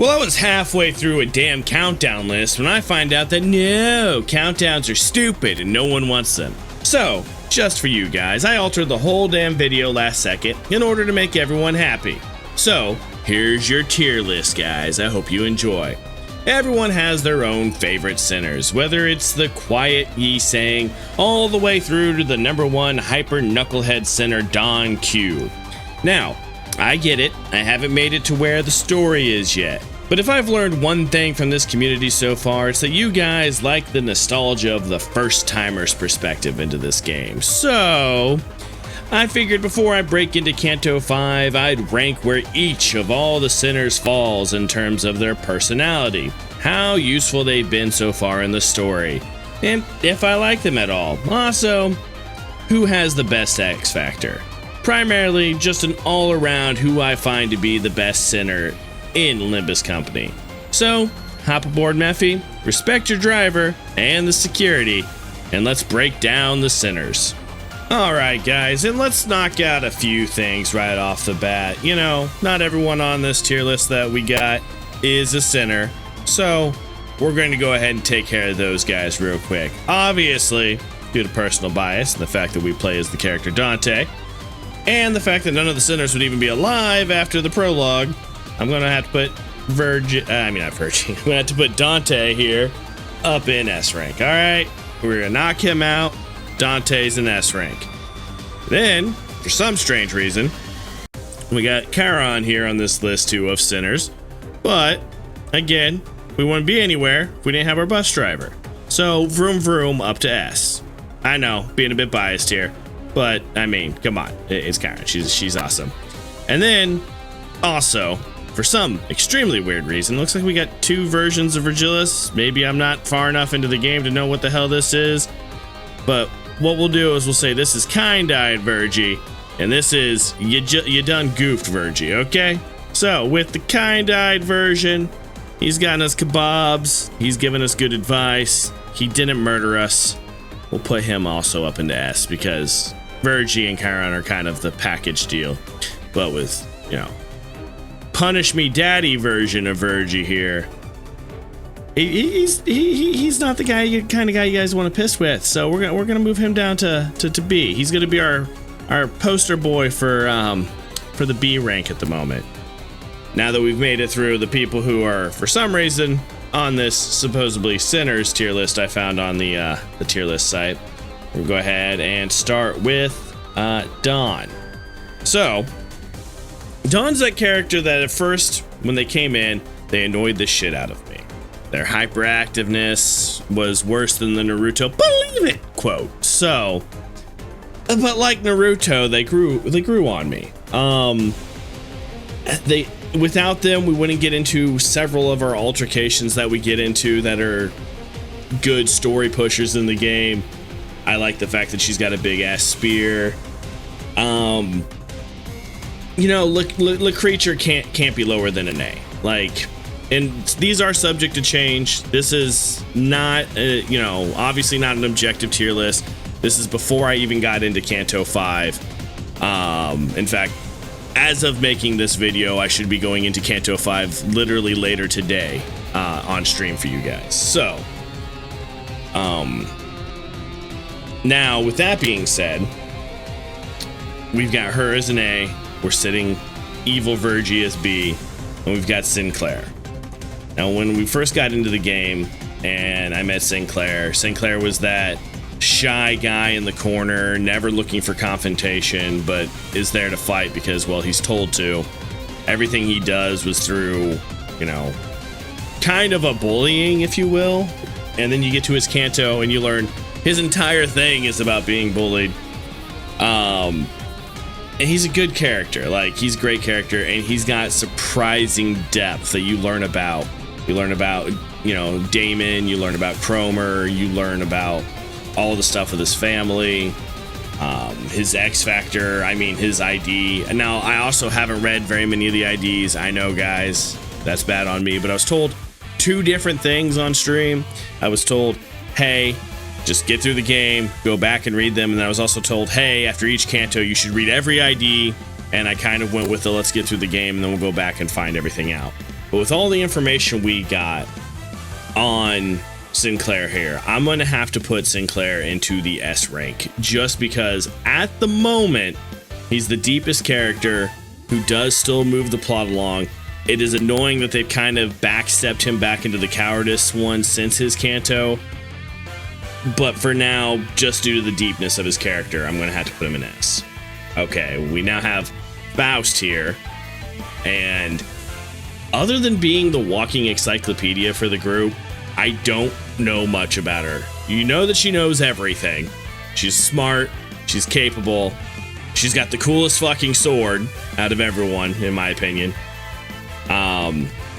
Well, I was halfway through a damn countdown list when I find out that no, countdowns are stupid and no one wants them. So, just for you guys, I altered the whole damn video last second in order to make everyone happy. So, here's your tier list, guys. I hope you enjoy. Everyone has their own favorite sinners, whether it's the quiet Yi Sang all the way through to the #1 hyper knucklehead sinner Don Q. Now, I get it, I haven't made it to where the story is yet. But if I've learned one thing from this community so far, it's that you guys like the nostalgia of the first-timer's perspective into this game. So, I figured before I break into Canto 5, I'd rank where each of all the sinners falls in terms of their personality, how useful they've been so far in the story, and if I like them at all. Also, who has the best X Factor? Primarily, just an all-around who I find to be the best sinner in Limbus Company. So, hop aboard Mephi, respect your driver and the security, and let's break down the sinners. Alright guys, and let's knock out a few things right off the bat. You know, not everyone on this tier list that we got is a sinner, so we're going to go ahead and take care of those guys real quick. Obviously, due to personal bias and the fact that we play as the character Dante, and the fact that none of the sinners would even be alive after the prologue, I'm gonna have to put I'm gonna have to put Dante here up in S rank. Alright, we're gonna knock him out. Dante's in S rank. Then, for some strange reason, we got Kiron here on this list too of sinners. But, again, we wouldn't be anywhere if we didn't have our bus driver. So, vroom vroom up to S. I know, being a bit biased here. But, I mean, come on, it's Kiron. She's awesome. And then, also, for some extremely weird reason, looks like we got two versions of Virgilis. Maybe I'm not far enough into the game to know what the hell this is. But what we'll do is we'll say this is kind-eyed Virgie, and this is you done goofed Virgie, okay? So, with the kind-eyed version, he's gotten us kebabs, he's given us good advice, he didn't murder us. We'll put him also up into S, because Virgie and Kiron are kind of the package deal. But with, you know, punish me daddy version of Virgie here, he's not the kind of guy you guys want to piss with. So we're gonna move him down to B. He's gonna be our poster boy for the B rank at the moment. Now that we've made it through the people who are for some reason on this supposedly sinners tier list I found on the tier list site, we'll go ahead and start with Dawn. So Dawn's that character that at first, when they came in, they annoyed the shit out of me. Their hyperactiveness was worse than the Naruto "believe it" quote. So, but like Naruto, they grew on me. Without them, we wouldn't get into several of our altercations that we get into that are good story pushers in the game. I like the fact that she's got a big ass spear. You know, the creature can't be lower than an A. Like, and these are subject to change. This is not, you know, obviously not an objective tier list. This is before I even got into Canto 5. In fact, as of making this video, I should be going into Canto 5 literally later today on stream for you guys. So, now with that being said, we've got her as an A. We're sitting evil Virgie as B, and we've got Sinclair. Now, when we first got into the game and I met Sinclair was that shy guy in the corner, never looking for confrontation, but is there to fight because, well, he's told to. Everything he does was through, you know, kind of a bullying, if you will. And then you get to his canto and you learn his entire thing is about being bullied. And he's a good character. Like, he's a great character, and he's got surprising depth that you learn about. You learn about, you know, Damon, you learn about Cromer, you learn about all the stuff with his family, his X Factor, I mean, his ID. And now, I also haven't read very many of the IDs. I know, guys, that's bad on me, but I was told two different things on stream. I was told, hey, just get through the game, go back and read them. And then I was also told, hey, after each canto, you should read every ID. And I kind of went with the let's get through the game and then we'll go back and find everything out. But with all the information we got on Sinclair here, I'm going to have to put Sinclair into the S rank, just because at the moment, he's the deepest character who does still move the plot along. It is annoying that they've kind of backstepped him back into the cowardice one since his Canto. But for now, just due to the deepness of his character, I'm going to have to put him in S. Okay, we now have Faust here. And other than being the walking encyclopedia for the group, I don't know much about her. You know that she knows everything. She's smart. She's capable. She's got the coolest fucking sword out of everyone, in my opinion.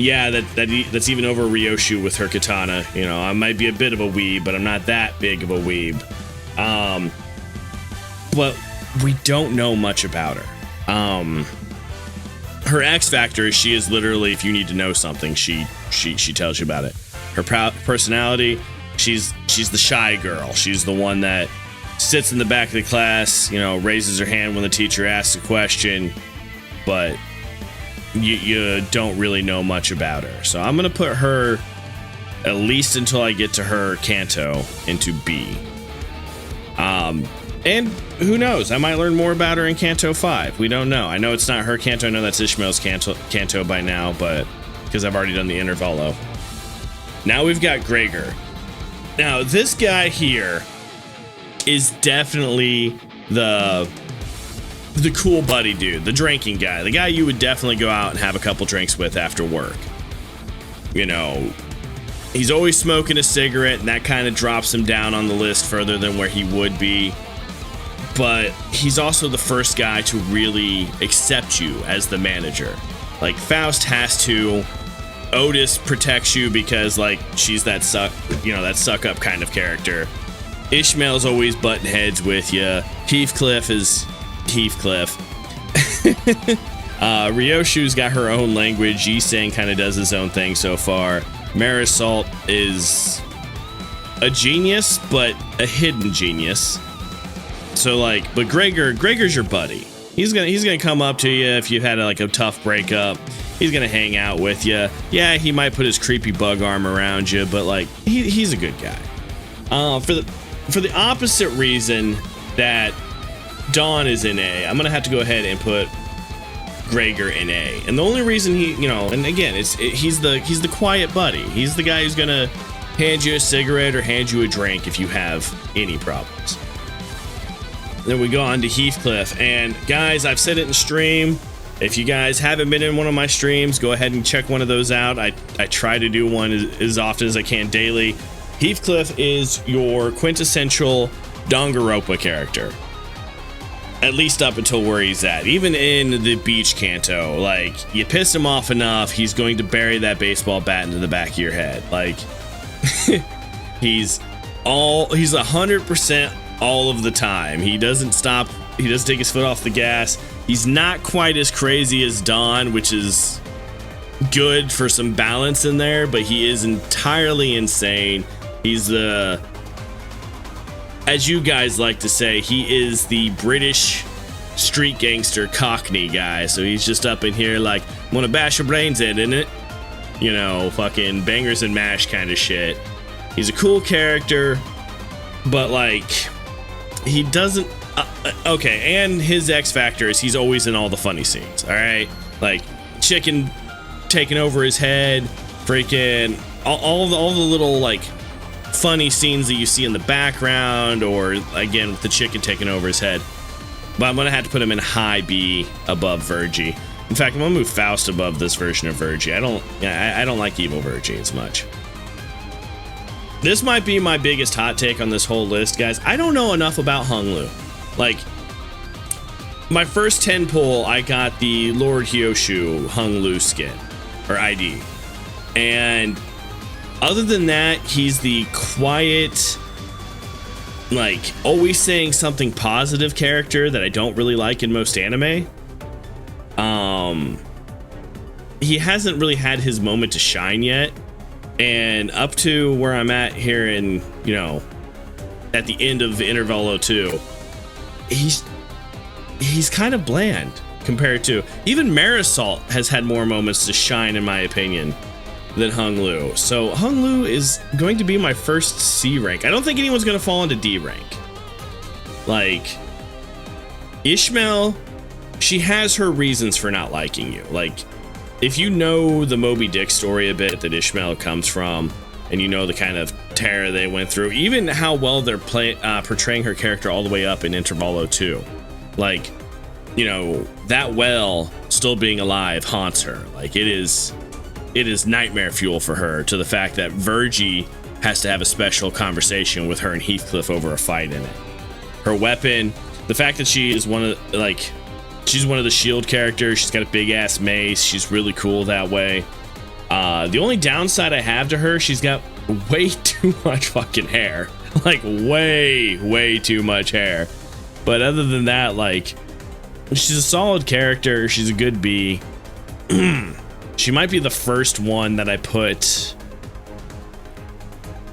Yeah, that's even over Ryoshu with her katana. You know, I might be a bit of a weeb, but I'm not that big of a weeb. But we don't know much about her. Her X factor is she is literally, if you need to know something, she tells you about it. Her personality, she's the shy girl. She's the one that sits in the back of the class, you know, raises her hand when the teacher asks a question, but you don't really know much about her. So I'm gonna put her, at least until I get to her Canto, into B. And who knows, I might learn more about her in Canto 5. We don't know. I know it's not her Canto. I know that's Ishmael's Canto by now, but because I've already done the intervalo. Now we've got Gregor. Now this guy here is definitely the cool buddy dude, the drinking guy, the guy you would definitely go out and have a couple drinks with after work. You know, he's always smoking a cigarette, and that kind of drops him down on the list further than where he would be. But he's also the first guy to really accept you as the manager. Like, Faust has to. Outis protects you because, like, she's that suck up kind of character. Ishmael's always butting heads with you. Heathcliff is Heathcliff. Ryoshu's got her own language. Yi-Sang kind of does his own thing so far. Marisol is a genius, but a hidden genius. So, like, but Gregor's your buddy. He's gonna come up to you if you've had a tough breakup. He's gonna hang out with you. Yeah, he might put his creepy bug arm around you, but like he's a good guy. For the opposite reason that Dawn is in A, I'm gonna have to go ahead and put Gregor in A. And the only reason and again, he's the quiet buddy. He's the guy who's gonna hand you a cigarette or hand you a drink if you have any problems. Then we go on to Heathcliff, and guys, I've said it in stream. If you guys haven't been in one of my streams, go ahead and check one of those out. I try to do one as often as I can daily. Heathcliff is your quintessential Danganronpa character. At least up until where he's at. Even in the beach Canto, like, you piss him off enough, he's going to bury that baseball bat into the back of your head. Like, he's 100% all of the time. He doesn't stop. He doesn't take his foot off the gas. He's not quite as crazy as Dawn, which is good for some balance in there, but he is entirely insane. He's as you guys like to say, he is the British street gangster Cockney guy. So he's just up in here like, wanna bash your brains in, innit? You know, fucking bangers and mash kind of shit. He's a cool character, but like, he doesn't okay, and his X factor is he's always in all the funny scenes. All right, like chicken taking over his head, freaking all the little like funny scenes that you see in the background, or again with the chicken taking over his head. But I'm gonna have to put him in high B above Virgie. In fact, I'm gonna move Faust above this version of Virgie. I don't like evil Virgie as much. This might be my biggest hot take on this whole list, guys. I don't know enough about Hung Lu. Like, my first 10 pull, I got the Lord Ryoshu Hung Lu skin, or ID. And other than that, he's the quiet, like, always saying something positive character that I don't really like in most anime. He hasn't really had his moment to shine yet. And up to where I'm at here in, at the end of Intervalo 2, he's kind of bland compared to even Meursault has had more moments to shine, in my opinion, than Hung Lu. So Hung Lu is going to be my first C rank. I don't think anyone's going to fall into D rank. Like, Ishmael, she has her reasons for not liking you. Like, if you know the Moby Dick story a bit that Ishmael comes from, and you know the kind of terror they went through, even how well they're portraying her character all the way up in Intervallo 2. Like, you know, that well still being alive haunts her. Like, it is nightmare fuel for her, to the fact that Virgie has to have a special conversation with her and Heathcliff over a fight in it. Her weapon, the fact that she is she's one of the shield characters. She's got a big ass mace. She's really cool that way. The only downside I have to her, she's got way too much fucking hair. Like, way too much hair. But other than that, like, she's a solid character. She's a good B. She might be the first one that I put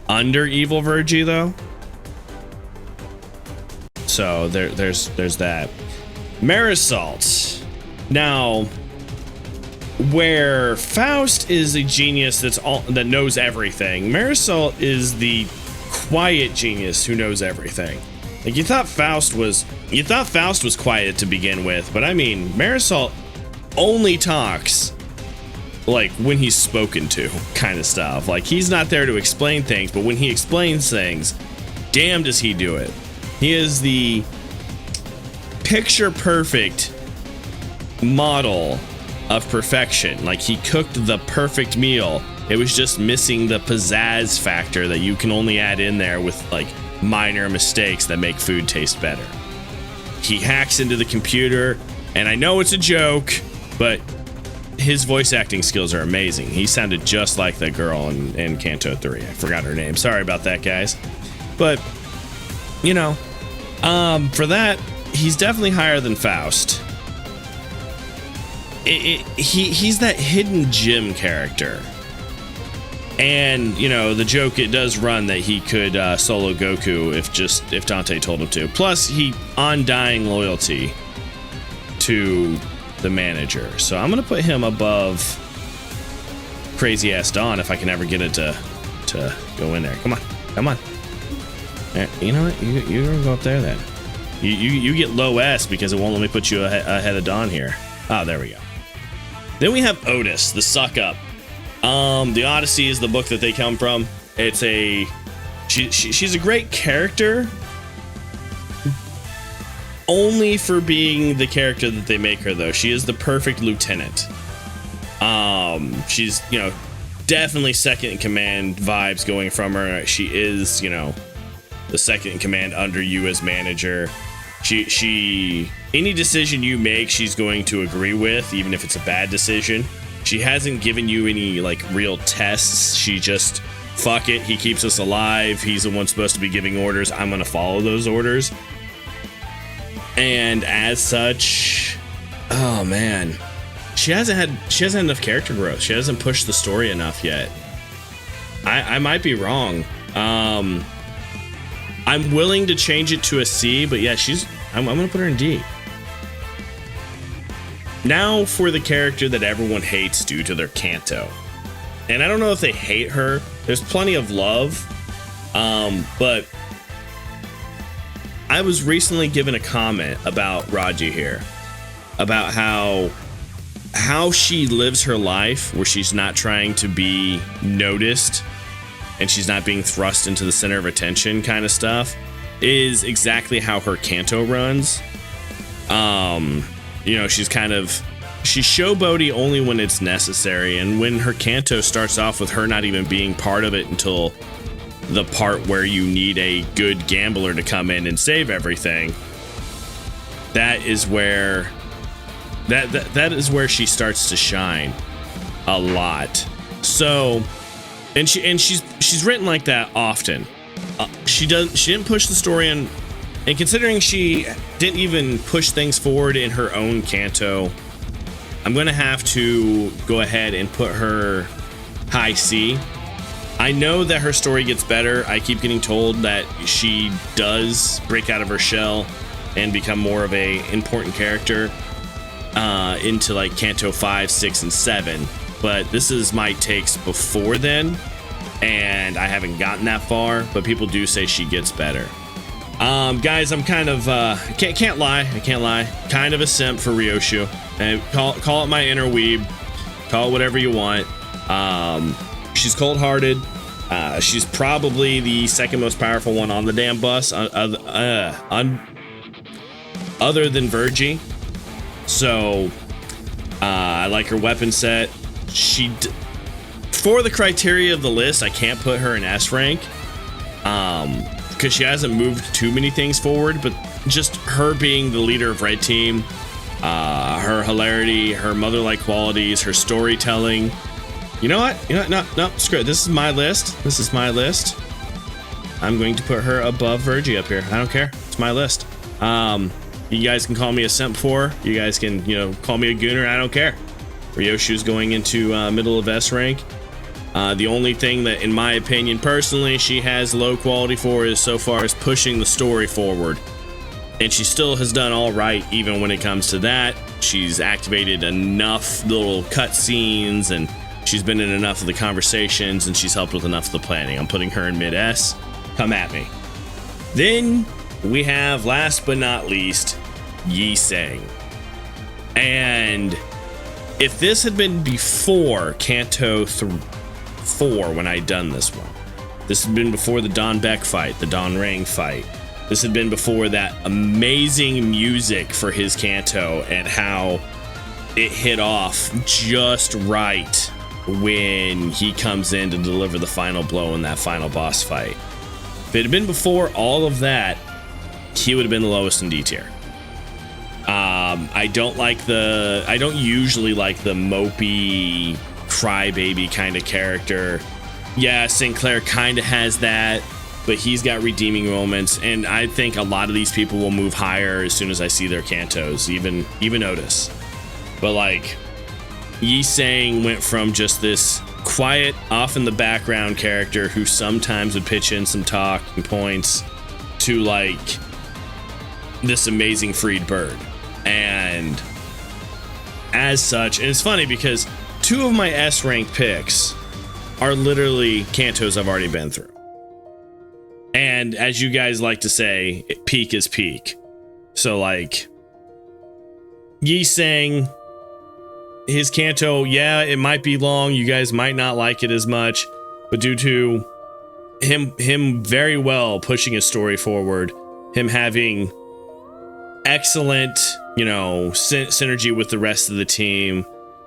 under Evil Virgie, though. So there's that. Marisol. Now, where Faust is a genius that knows everything, Meursault is the quiet genius who knows everything. Like, you thought Faust was quiet to begin with, but I mean, Meursault only talks like when he's spoken to, kind of stuff. Like, he's not there to explain things, but when he explains things, damn does he do it. He is the picture perfect model of perfection. Like, he cooked the perfect meal. It was just missing the pizzazz factor that you can only add in there with like minor mistakes that make food taste better. He hacks into the computer, and I know it's a joke, but his voice acting skills are amazing. He sounded just like the girl in Canto 3. I forgot her name. Sorry about that, guys. But, you know, for that, he's definitely higher than Faust. He's that hidden gem character. And, you know, the joke, it does run that he could solo Goku if Dante told him to. Plus, he undying loyalty to the manager. So I'm going to put him above Crazy Ass Dawn if I can ever get it to go in there. Come on. You know what? You're going to go up there then. You get low S because it won't let me put you ahead of Dawn here. Ah, there we go. Then we have Outis, the suck up. The Odyssey is the book that they come from. It's she's a great character, only for being the character that they make her, though. She is the perfect lieutenant. She's, you know, definitely second in command vibes going from her. She is, you know, the second in command under you as manager. She any decision you make, she's going to agree with, even if it's a bad decision. She hasn't given you any, like, real tests. She just, fuck it, he keeps us alive. He's the one supposed to be giving orders. I'm going to follow those orders. And as such, oh, man. She hasn't had enough character growth. She hasn't pushed the story enough yet. I might be wrong. I'm willing to change it to a C, but yeah, I'm going to put her in D. Now for the character that everyone hates due to their Canto. And I don't know if they hate her. There's plenty of love. But I was recently given a comment about Rodya here. About how she lives her life where she's not trying to be noticed and she's not being thrust into the center of attention kind of stuff is exactly how her Canto runs. You know, she's showboaty only when it's necessary, and when her Canto starts off with her not even being part of it until the part where you need a good gambler to come in and save everything, that is where she starts to shine a lot. So, and she's written like that often. She didn't push the story in. And considering she didn't even push things forward in her own Canto, I'm going to have to go ahead and put her high C. I know that her story gets better. I keep getting told that she does break out of her shell and become more of a important character. into like Canto 5, 6, and 7, but this is my takes before then, and I haven't gotten that far, but people do say she gets better. Guys, I'm kind of I can't lie, kind of a simp for Ryoshu, and call it my inner weeb, call it whatever you want. She's cold-hearted. She's probably the second most powerful one on the damn bus, other than Virgie. So I like her weapon set. For the criteria of the list, I can't put her in S rank, because she hasn't moved too many things forward, but just her being the leader of Red Team, her hilarity, her mother-like qualities, her storytelling. You know what? No, screw it. This is my list. I'm going to put her above Virgie up here. I don't care. It's my list. You guys can call me a simp for her. You guys can, call me a gooner. I don't care. Ryoshu's going into middle of S rank. The only thing that, in my opinion, personally, she has low quality for is so far as pushing the story forward. And she still has done all right, even when it comes to that. She's activated enough little cutscenes, and she's been in enough of the conversations, and she's helped with enough of the planning. I'm putting her in mid S. Come at me. Then we have, last but not least, Yi Sang. And if this had been before Canto 4 when I'd done this one, this had been before the Don Beck fight, the Don Rang fight, this had been before that amazing music for his Canto and how it hit off just right when he comes in to deliver the final blow in that final boss fight. If it had been before all of that, he would have been the lowest in D tier. I don't usually like the mopey crybaby kind of character. Yeah, Sinclair kind of has that, but he's got redeeming moments, and I think a lot of these people will move higher as soon as I see their cantos, even Outis. But like, Yi Sang went from just this quiet, off in the background character who sometimes would pitch in some talking points to like this amazing freed bird. And as such, and it's funny because 2 of my S rank picks are literally cantos I've already been through. And as you guys like to say, peak is peak. So like, Yi Sang, his canto, yeah, it might be long. You guys might not like it as much, but due to him very well pushing his story forward, him having excellent, synergy with the rest of the team,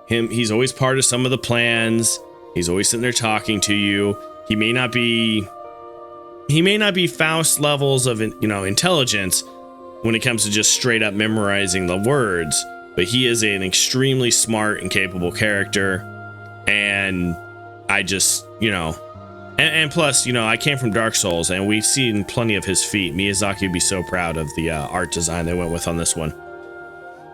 he's always part of some of the plans. He's always sitting there talking to you. He may not be Faust levels of, intelligence when it comes to just straight up memorizing the words, but he is an extremely smart and capable character. And I just, and plus, I came from Dark Souls, and we've seen plenty of his feat. Miyazaki would be so proud of the art design they went with on this one.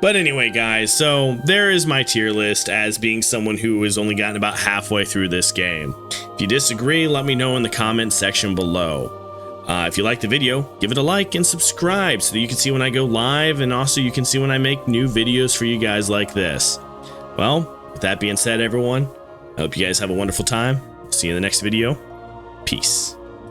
But anyway, guys, so there is my tier list as being someone who has only gotten about halfway through this game. If you disagree, let me know in the comments section below. If you like the video, give it a like and subscribe so that you can see when I go live, and also you can see when I make new videos for you guys like this. Well, with that being said, everyone, I hope you guys have a wonderful time. See you in the next video. Peace.